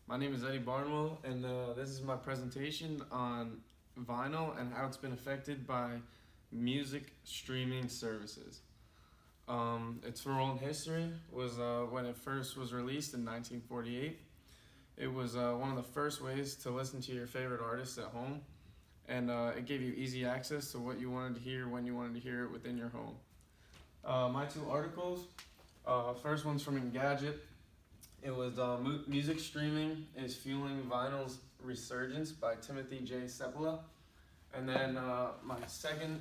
My name is Eddie Barnwell, and this is my presentation on vinyl and how it's been affected by music streaming services. Its role in history was when it first was released in 1948. It was one of the first ways to listen to your favorite artists at home, and it gave you easy access to what you wanted to hear when you wanted to hear it within your home. My two articles, first one's from Engadget. It was Music Streaming is Fueling Vinyl's Resurgence by Timothy J. Seppala. And then my second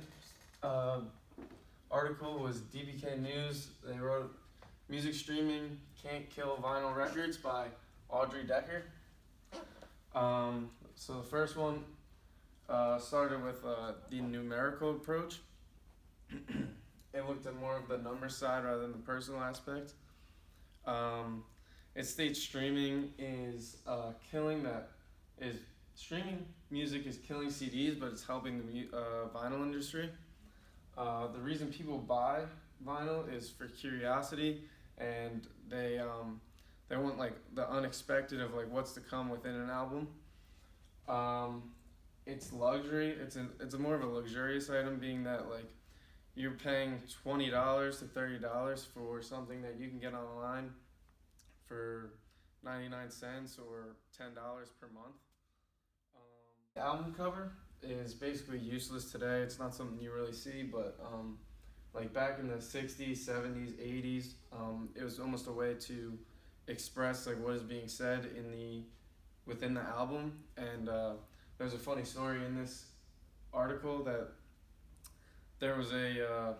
article was DBK News. They wrote Music Streaming Can't Kill Vinyl Records by Audrey Decker. So the first one started with the numerical approach. It looked at more of the number side rather than the personal aspect. It states streaming music is killing CDs, but it's helping the vinyl industry. The reason people buy vinyl is for curiosity, and they want like the unexpected of like what's to come within an album. It's luxury. It's a more of a luxurious item, being that like you're paying $20 to $30 for something that you can get online for 99 cents or $10 per month. The album cover is basically useless today. It's not something you really see, but like back in the 60s, 70s, 80s, it was almost a way to express like what is being said within the album. And there's a funny story in this article that there was a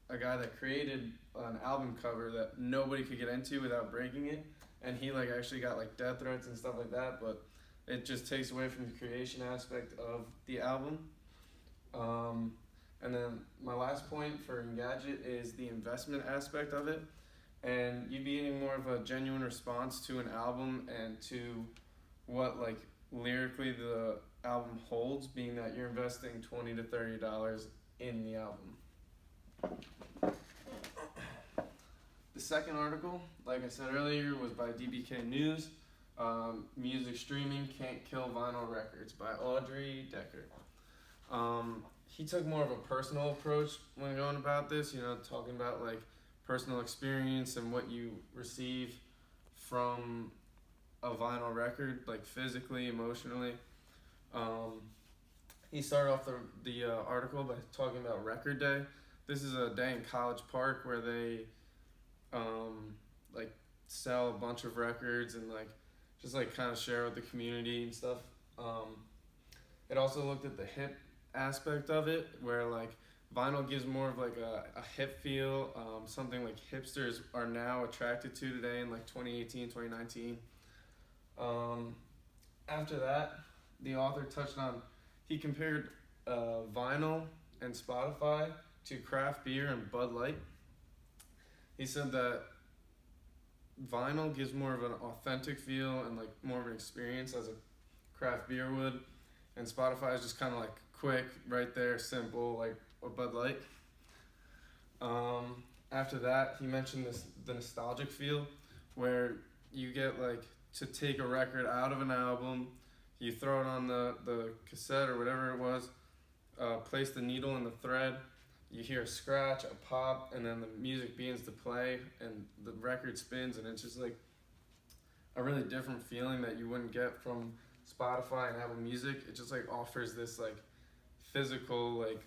guy that created an album cover that nobody could get into without breaking it, and he like actually got like death threats and stuff like that, but it just takes away from the creation aspect of the album. And then my last point for Engadget is the investment aspect of it, and you'd be getting more of a genuine response to an album and to what like lyrically the album holds, being that you're investing $20 to $30 in the album. The second article, like I said earlier, was by DBK News. Music Streaming Can't Kill Vinyl Records by Audrey Decker. He took more of a personal approach when going about this, talking about like personal experience and what you receive from a vinyl record, like physically, emotionally. He started off the article by talking about Record Day. This is a day in College Park where they like sell a bunch of records and like just like kind of share with the community and stuff. It also looked at the hip aspect of it, where like vinyl gives more of like a hip feel, something like hipsters are now attracted to today in like 2018, 2019. After that, the author touched on, he compared vinyl and Spotify to craft beer and Bud Light. He said that vinyl gives more of an authentic feel and like more of an experience as a craft beer would, and Spotify is just kind of like quick, right there, simple, like a Bud Light. After that, he mentioned the nostalgic feel, where you get like to take a record out of an album, you throw it on the cassette or whatever it was, place the needle in the thread, you hear a scratch, a pop, and then the music begins to play and the record spins, and it's just like a really different feeling that you wouldn't get from Spotify and Apple Music. It just like offers this like physical, like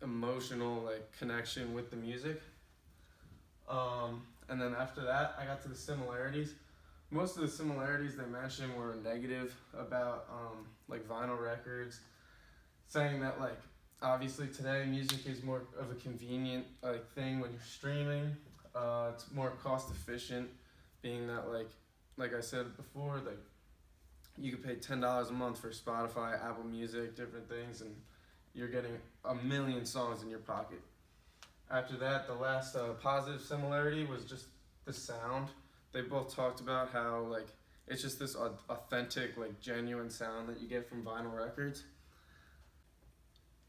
emotional like connection with the music. And then after that, I got to the similarities. Most of the similarities they mentioned were negative about like vinyl records, saying that like obviously today music is more of a convenient like thing when you're streaming. It's more cost efficient, being that like I said before, like you could pay $10 a month for Spotify, Apple Music, different things, and you're getting a million songs in your pocket. After that, the last positive similarity was just the sound. They both talked about how like it's just this authentic, like genuine sound that you get from vinyl records.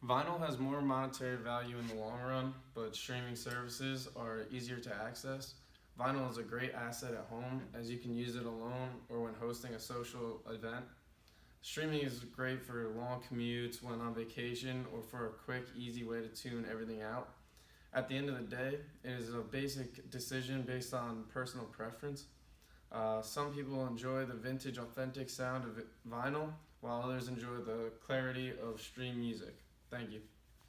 Vinyl has more monetary value in the long run, but streaming services are easier to access. Vinyl is a great asset at home as you can use it alone or when hosting a social event. Streaming is great for long commutes, when on vacation, or for a quick, easy way to tune everything out. At the end of the day, it is a basic decision based on personal preference. Some people enjoy the vintage, authentic sound of vinyl, while others enjoy the clarity of stream music. Thank you.